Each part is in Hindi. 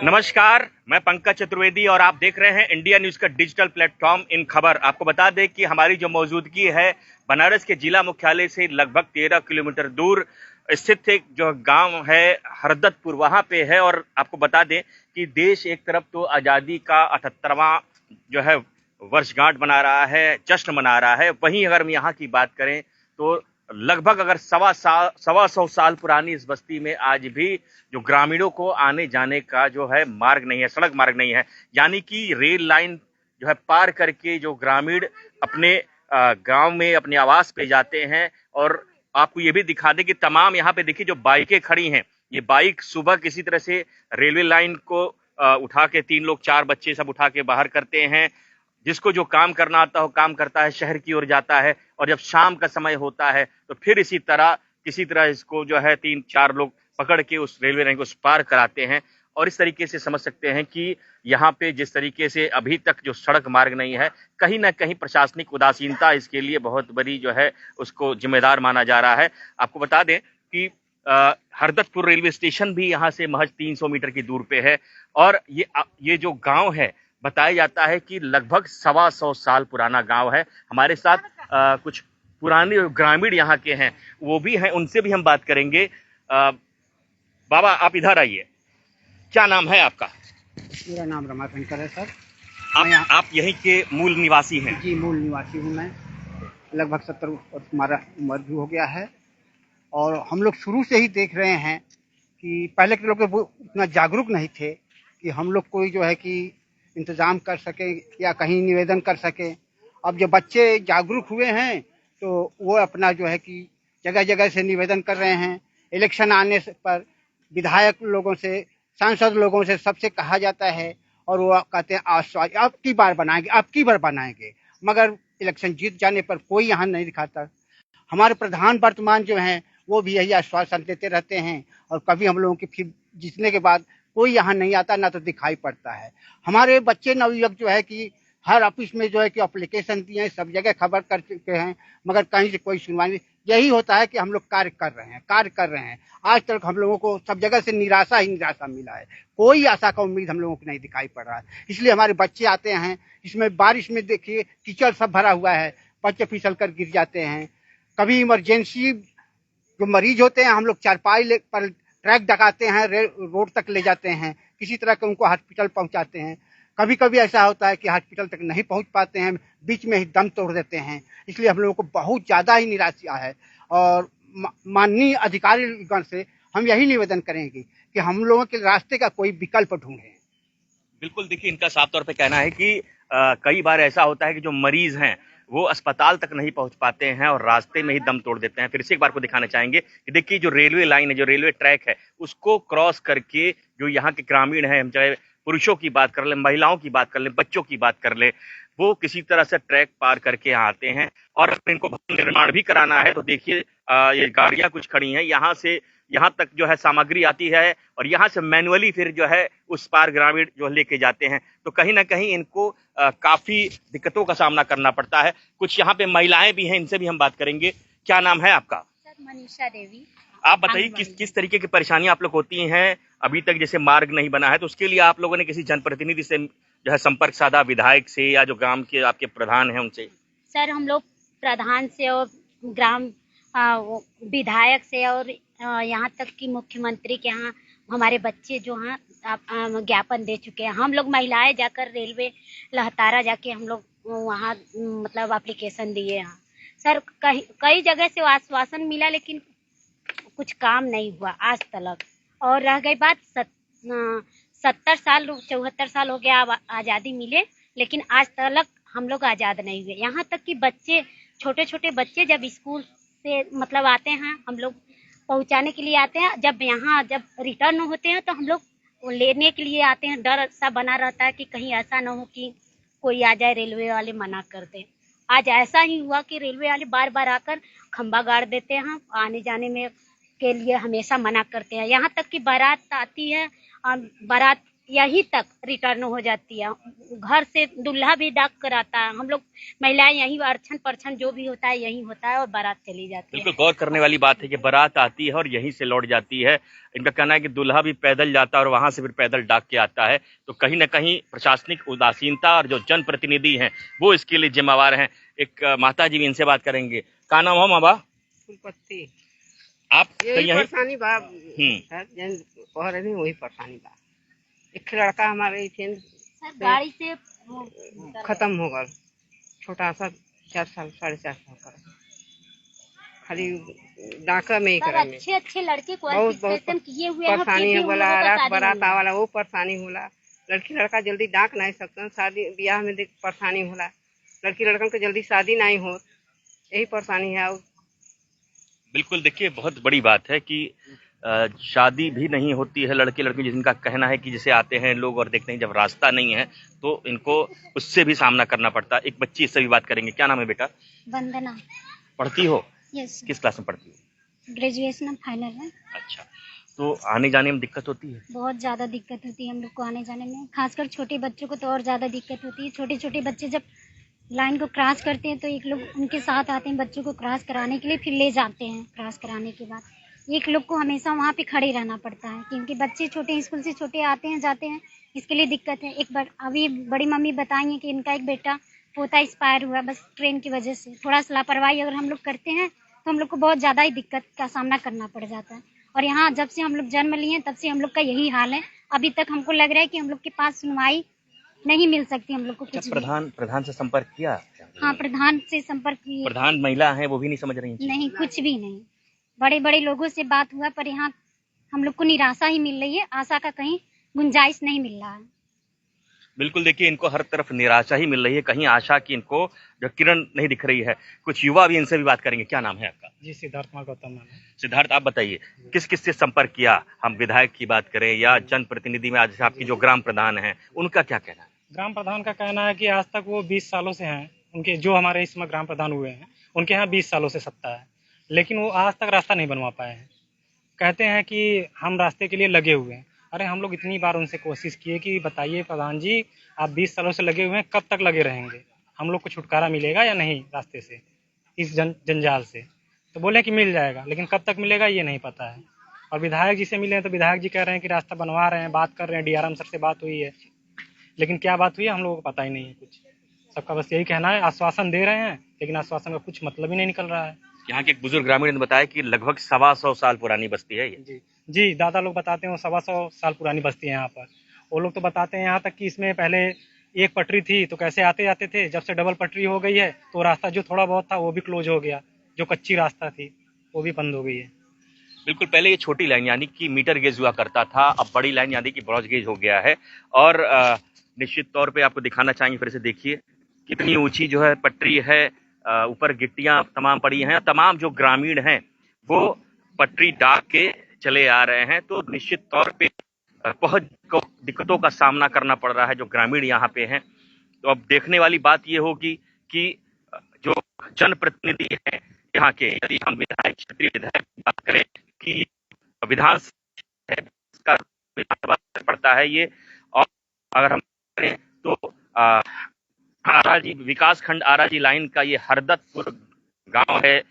नमस्कार, मैं पंकज चतुर्वेदी और आप देख रहे हैं इंडिया न्यूज का डिजिटल प्लेटफॉर्म इन खबर। आपको बता दें कि हमारी जो मौजूदगी है बनारस के जिला मुख्यालय से लगभग 13 किलोमीटर दूर स्थित एक जो गांव है हरदतपुर, वहां पे है। और आपको बता दें कि देश एक तरफ तो आजादी का 78वां जो है वर्षगांठ मना रहा है, जश्न मना रहा है, वहीं अगर हम यहाँ की बात करें तो लगभग अगर सवा सौ साल पुरानी इस बस्ती में आज भी जो ग्रामीणों को आने जाने का जो है मार्ग नहीं है, सड़क मार्ग नहीं है। यानी कि रेल लाइन जो है पार करके जो ग्रामीण अपने गांव में अपने आवास पे जाते हैं। और आपको ये भी दिखा दें कि तमाम यहाँ पे देखिए जो बाइकें खड़ी हैं, ये बाइक सुबह किसी तरह से रेलवे लाइन को उठा के 3 लोग 4 बच्चे सब उठा के बाहर करते हैं। जिसको जो काम करना आता हो काम करता है, शहर की ओर जाता है। और जब शाम का समय होता है तो फिर इसी तरह किसी तरह इसको जो है 3-4 लोग पकड़ के उस रेलवे लाइन को पार कराते हैं। और इस तरीके से समझ सकते हैं कि यहाँ पे जिस तरीके से अभी तक जो सड़क मार्ग नहीं है, कहीं ना कहीं प्रशासनिक उदासीनता इसके लिए बहुत बड़ी जो है उसको जिम्मेदार माना जा रहा है। आपको बता दें कि हरदतपुर रेलवे स्टेशन भी यहाँ से महज 300 मीटर की दूर पे है। और ये जो गांव है बताया जाता है कि लगभग 125 साल पुराना गांव है। हमारे साथ कुछ पुराने ग्रामीण यहाँ के हैं, वो भी हैं, उनसे भी हम बात करेंगे। बाबा आप इधर आइए, क्या नाम है आपका? मेरा नाम रमाशंकर है सर। आप यहीं के मूल निवासी हैं? जी, मूल निवासी हूँ मैं। लगभग 70 वर्ष हमारा उम्र भी हो गया है। और हम लोग शुरू से ही देख रहे हैं कि पहले के लोग उतना जागरूक नहीं थे कि हम लोग कोई जो है कि इंतज़ाम कर सके या कहीं निवेदन कर सके। अब जो बच्चे जागरूक हुए हैं तो वो अपना जो है कि जगह जगह से निवेदन कर रहे हैं। इलेक्शन आने पर विधायक लोगों से, सांसद लोगों से सबसे कहा जाता है और वो कहते हैं आश्वासन अब की बार बनाएंगे, मगर इलेक्शन जीत जाने पर कोई यहाँ नहीं दिखाता। हमारे प्रधान वर्तमान जो हैं वो भी यही आश्वासन देते रहते हैं और कभी हम लोगों की फिर जीतने के बाद कोई यहाँ नहीं आता, ना तो दिखाई पड़ता है। हमारे बच्चे नवयुवक जो है कि हर ऑफिस में जो है कि एप्लीकेशन दिए हैं, सब जगह खबर कर चुके हैं, मगर कहीं से कोई सुनवाई नहीं। यही होता है कि हम लोग कार्य कर रहे हैं। आज तक हम लोगों को सब जगह से निराशा ही निराशा मिला है। कोई आशा का उम्मीद हम लोगों को नहीं दिखाई पड़ रहा है। इसलिए हमारे बच्चे आते हैं, इसमें बारिश में देखिए कीचड़ सब भरा हुआ है, बच्चे फिसल कर गिर जाते हैं। कभी इमरजेंसी जो मरीज होते हैं हम लोग चारपाई पर ट्रैक डकाते हैं, रोड तक ले जाते हैं, किसी तरह के उनको हॉस्पिटल पहुंचाते हैं। कभी कभी ऐसा होता है कि हॉस्पिटल तक नहीं पहुंच पाते हैं, बीच में ही दम तोड़ देते हैं। इसलिए हम लोगों को बहुत ज़्यादा ही निराशा है। और माननीय अधिकारीगण से हम यही निवेदन करेंगे कि हम लोगों के रास्ते का कोई विकल्प ढूंढें। बिल्कुल, देखिए इनका साफ तौर पे कहना है कि कई बार ऐसा होता है कि जो मरीज हैं वो अस्पताल तक नहीं पहुंच पाते हैं और रास्ते में ही दम तोड़ देते हैं। फिर से एक बार को दिखाना चाहेंगे कि देखिए जो रेलवे लाइन है, जो रेलवे ट्रैक है, उसको क्रॉस करके जो यहाँ के ग्रामीण हैं, हम चाहे पुरुषों की बात कर लें, महिलाओं की बात कर लें, बच्चों की बात कर लें, वो किसी तरह से ट्रैक पार करके यहाँ आते हैं। और अगर इनको भवन निर्माण भी कराना है तो देखिए ये गाड़ियां कुछ खड़ी हैं, यहाँ से यहाँ तक जो है सामग्री आती है और यहाँ से मैनुअली फिर जो है उस पार ग्रामीण जो लेके जाते हैं। तो कहीं ना कहीं इनको काफी दिक्कतों का सामना करना पड़ता है। कुछ यहाँ पे महिलाएं भी हैं, इनसे भी हम बात करेंगे। क्या नाम है आपका? सर, मनीषा देवी। आप बताइए किस तरीके की परेशानियां आप लोग होती हैं? अभी तक जैसे मार्ग नहीं बना है तो उसके लिए आप लोगों ने किसी जनप्रतिनिधि से जो है संपर्क साधा, विधायक से या जो ग्राम के आपके प्रधान हैं उनसे? सर, हम लोग प्रधान से और ग्राम विधायक से और यहाँ तक कि मुख्यमंत्री के यहाँ हमारे बच्चे जो हैं ज्ञापन दे चुके हैं। हम लोग महिलाएं जाकर रेलवे लहतारा जाके हम लोग वहाँ मतलब एप्लीकेशन दिए हैं। सर, कई जगह से आश्वासन मिला लेकिन कुछ काम नहीं हुआ आज तक। और रह गई बात 70 साल 74 साल हो गया आज़ादी मिले, लेकिन आज तक हम लोग आज़ाद नहीं हुए। यहाँ तक कि बच्चे, छोटे छोटे बच्चे जब स्कूल से मतलब आते हैं, हम लोग पहुँचाने के लिए आते हैं, जब रिटर्न होते हैं तो हम लोग लेने के लिए आते हैं। डर सा बना रहता है कि कहीं ऐसा ना हो कि कोई आ जाए, रेलवे वाले मना कर दें। आज ऐसा ही हुआ कि रेलवे वाले बार बार आकर खंबा गाड़ देते हैं, आने जाने में के लिए हमेशा मना करते हैं। यहाँ तक कि बारात आती है, बारात यहीं तक रिटर्न हो जाती है। घर से दूल्हा भी डाक कर आता है, हम लोग महिलाएं यहीं अर्चन परछन जो भी होता है यहीं होता है और बारात चली जाती है। बिल्कुल गौर करने वाली बात है कि बारात आती है और यहीं से लौट जाती है। इनका कहना है कि दूल्हा भी पैदल जाता है और वहां से फिर पैदल डाक के आता है। तो कहीं ना कहीं प्रशासनिक उदासीनता और जो जनप्रतिनिधि हैं वो इसके लिए जिम्मेवार हैं। एक माता जी भी इनसे बात करेंगे। का नाम हो माँ? फूलपत्ती आप यही यहीं परेशानी बा और नहीं वही परेशानी बा। एक लड़का हमारे थे सर गाड़ी से खत्म हो गया, छोटा सा 4 साल 4.5 साल का, खाली डाका में ही सर करे में अच्छे अच्छे लड़के बहुत क्वालिफिकेशन किए हुए हैं, परेशानी फिर भी है उन बोला। लोगों का रात शादी बारात नहीं वाला वो परेशानी होला। लड़की लड़का जल्दी डाक नहीं सकते, शादी ब्याह में परेशानी होला। लड़की लड़कन के जल्दी शादी नहीं हो, यही परेशानी है। बिल्कुल देखिए बहुत बड़ी बात है कि शादी भी नहीं होती है लड़के लड़की, जिनका कहना है कि जैसे आते हैं लोग और देखते हैं जब रास्ता नहीं है तो इनको उससे भी सामना करना पड़ता है। एक बच्ची इससे भी बात करेंगे। क्या नाम है बेटा? वंदना। पढ़ती हो? यस किस क्लास में पढ़ती हो? ग्रेजुएशन फाइनल है। अच्छा, तो आने जाने में दिक्कत होती है? बहुत ज़्यादा दिक्कत होती है हम लोग को आने जाने में, खासकर छोटे बच्चों को तो और ज़्यादा दिक्कत होती है। छोटे छोटे बच्चे जब लाइन को क्रॉस करते हैं तो एक लोग उनके साथ आते हैं बच्चों को क्रॉस कराने के लिए, फिर ले जाते हैं। क्रॉस कराने के बाद एक लोग को हमेशा वहाँ पे खड़े रहना पड़ता है क्योंकि बच्चे छोटे स्कूल से छोटे आते हैं जाते हैं, इसके लिए दिक्कत है। अभी बड़ी मम्मी बताएंगे कि इनका एक बेटा पोता एक्सपायर हुआ बस ट्रेन की वजह से। थोड़ा सा लापरवाही अगर हम लोग करते हैं तो हम लोग को बहुत ज़्यादा ही दिक्कत का सामना करना पड़ जाता है। और यहाँ जब से हम लोग जन्म लिए तब से हम लोग का यही हाल है। अभी तक हमको लग रहा है कि हम लोग के पास सुनवाई नहीं मिल सकती हम लोग को कुछ भी। प्रधान से संपर्क किया? हाँ प्रधान से संपर्क किए। प्रधान महिला है, वो भी नहीं समझ रही? नहीं कुछ भी नहीं। बड़े बड़े लोगों से बात हुआ पर यहाँ हम लोग को निराशा ही मिल रही है, आशा का कहीं गुंजाइश नहीं मिल रहा है। बिल्कुल देखिए इनको हर तरफ निराशा ही मिल रही है, कहीं आशा की इनको जो किरण नहीं दिख रही है। कुछ युवा भी इनसे भी बात करेंगे। क्या नाम है आपका? जी सिद्धार्थ कुमार गौतम नाम है। सिद्धार्थ आप बताइए किस किस से संपर्क किया? हम विधायक की बात करें या जनप्रतिनिधि में आज आपकी जो ग्राम प्रधान है उनका क्या कहना है? ग्राम प्रधान का कहना है कि आज तक वो 20 सालों से हैं, उनके जो हमारे इस समय ग्राम प्रधान हुए हैं उनके यहाँ 20 सालों से सत्ता है, लेकिन वो आज तक रास्ता नहीं बनवा पाए हैं। कहते हैं कि हम रास्ते के लिए लगे हुए हैं। अरे हम लोग इतनी बार उनसे कोशिश किए कि बताइए प्रधान जी आप 20 सालों से लगे हुए हैं, कब तक लगे रहेंगे? हम लोग को छुटकारा मिलेगा या नहीं रास्ते से, इस जंजाल से? तो बोले कि मिल जाएगा, लेकिन कब तक मिलेगा ये नहीं पता है। और विधायक जी से मिले हैं तो विधायक जी कह रहे हैं कि रास्ता बनवा रहे हैं, बात कर रहे हैं, डीआरएम सर से बात हुई है, लेकिन क्या बात हुई है हम लोगों को पता ही नहीं है कुछ। सबका बस यही कहना है, आश्वासन दे रहे हैं लेकिन आश्वासन का कुछ मतलब ही नहीं निकल रहा है। यहाँ के एक बुजुर्ग ग्रामीण ने बताया कि लगभग 125 साल पुरानी बस्ती है ये। जी दादा लोग बताते हैं 125 साल पुरानी बस्ती है यहाँ पर। वो लोग तो बताते हैं यहाँ तक कि इसमें पहले एक पटरी थी तो कैसे आते जाते थे, जब से डबल पटरी हो गई है तो रास्ता जो थोड़ा बहुत था वो भी क्लोज हो गया, जो कच्ची रास्ता थी वो भी बंद हो गई है। बिल्कुल पहले ये छोटी लाइन यानी कि मीटर गेज हुआ करता था, अब बड़ी लाइन यानी कि ब्रॉड गेज हो गया है। और निश्चित तौर पे आपको दिखाना चाहेंगे, फिर से देखिए कितनी ऊंची जो है पटरी है, ऊपर गिट्टियां तमाम पड़ी हैं। तमाम जो ग्रामीण हैं वो पटरी डाक के चले आ रहे हैं, तो निश्चित तौर पे बहुत दिक्कतों का सामना करना पड़ रहा है जो ग्रामीण यहाँ पे हैं। तो अब देखने वाली बात ये होगी कि जो जनप्रतिनिधि हैं यहाँ के, यदि हम विधायक क्षेत्रीय विधायक की बात करें कि विधानसभा पड़ता है ये, और अगर हम करें तो आराजी विकासखंड आराजी लाइन का ये हरदतपुर गांव है।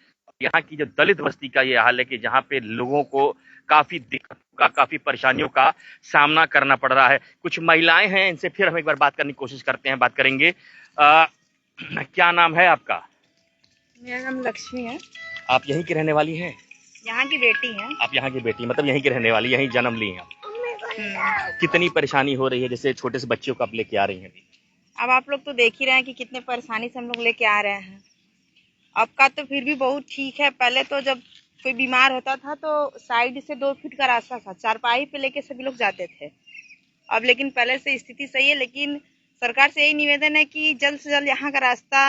यहाँ की जो दलित बस्ती का ये हाल है कि जहाँ पे लोगों को काफी दिक्कत का, काफी परेशानियों का सामना करना पड़ रहा है। कुछ महिलाएं हैं, इनसे फिर हम एक बार बात करने की कोशिश करते हैं, बात करेंगे। क्या नाम है आपका? मेरा नाम लक्ष्मी है। आप यहीं की रहने वाली हैं? यहाँ की बेटी है। आप यहाँ की बेटी, मतलब यहीं की रहने वाली, यहीं जन्म ली हैं? कितनी परेशानी हो रही है जैसे छोटे से बच्चों को आप लेके आ रही हैं? अब आप लोग तो देख ही रहे हैं कि कितने परेशानी से हम लोग लेके आ रहे हैं। अब का तो फिर भी बहुत ठीक है, पहले तो जब कोई बीमार होता था तो साइड से 2 फीट का रास्ता था, चारपाई पे लेके सभी लोग जाते थे। अब लेकिन पहले से स्थिति सही है, लेकिन सरकार से यही निवेदन है कि जल्द से जल्द यहाँ का रास्ता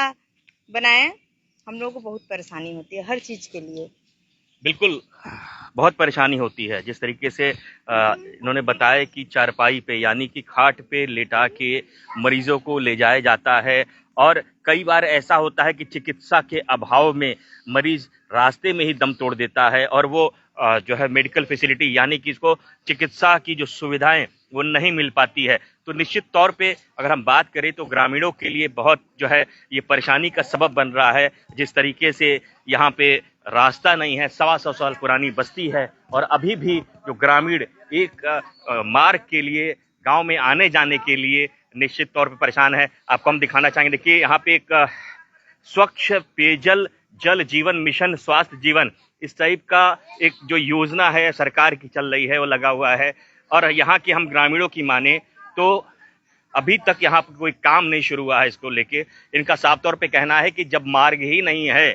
बनाएं। हम लोगों को बहुत परेशानी होती है हर चीज के लिए। बिल्कुल बहुत परेशानी होती है। जिस तरीके से इन्होंने बताया कि चारपाई पे यानी कि खाट पे लेटा के मरीजों को ले जाया जाता है, और कई बार ऐसा होता है कि चिकित्सा के अभाव में मरीज रास्ते में ही दम तोड़ देता है और वो जो है मेडिकल फैसिलिटी यानी कि इसको चिकित्सा की जो सुविधाएं वो नहीं मिल पाती है। तो निश्चित तौर पे अगर हम बात करें तो ग्रामीणों के लिए बहुत जो है ये परेशानी का सबब बन रहा है। जिस तरीके से यहाँ पे रास्ता नहीं है, 125 साल पुरानी बस्ती है और अभी भी जो ग्रामीण एक मार्ग के लिए गांव में आने जाने के लिए निश्चित तौर पे परेशान है। आपको हम दिखाना चाहेंगे, देखिए यहाँ पे एक स्वच्छ पेयजल जल जीवन मिशन स्वास्थ्य जीवन इस टाइप का एक जो योजना है सरकार की चल रही है वो लगा हुआ है। और यहाँ के हम ग्रामीणों की माने तो अभी तक यहाँ पर कोई काम नहीं शुरू हुआ है इसको लेके। इनका साफ तौर पे कहना है कि जब मार्ग ही नहीं है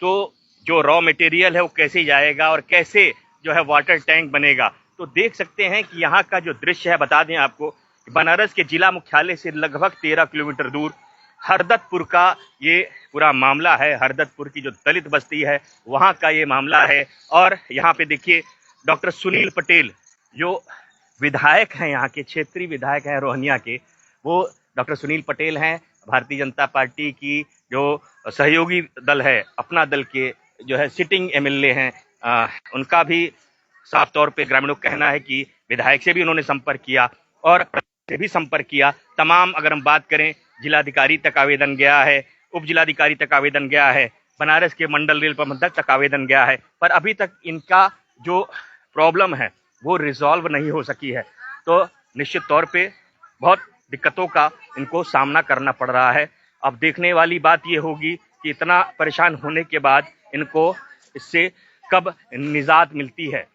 तो जो रॉ मटेरियल है वो कैसे जाएगा और कैसे जो है वाटर टैंक बनेगा। तो देख सकते हैं कि यहाँ का जो दृश्य है, बता दें आपको, बनारस के जिला मुख्यालय से लगभग 13 किलोमीटर दूर हरदत्तपुर का ये पूरा मामला है। हरदत्तपुर की जो दलित बस्ती है वहाँ का ये मामला है। और यहाँ पे देखिए डॉक्टर सुनील पटेल जो विधायक हैं, यहाँ के क्षेत्रीय विधायक हैं रोहनिया के, वो डॉक्टर सुनील पटेल हैं। भारतीय जनता पार्टी की जो सहयोगी दल है, अपना दल के जो है सिटिंग एमएलए हैं, उनका भी साफ तौर पे ग्रामीणों का कहना है कि विधायक से भी उन्होंने संपर्क किया और से भी संपर्क किया। तमाम अगर हम बात करें जिलाधिकारी तक आवेदन गया है, उप जिलाधिकारी तक आवेदन गया है, बनारस के मंडल रेल प्रबंधक तक आवेदन गया है, पर अभी तक इनका जो प्रॉब्लम है वो रिजॉल्व नहीं हो सकी है। तो निश्चित तौर पे बहुत दिक्कतों का इनको सामना करना पड़ रहा है। अब देखने वाली बात ये होगी कि इतना परेशान होने के बाद इनको इससे कब निजात मिलती है।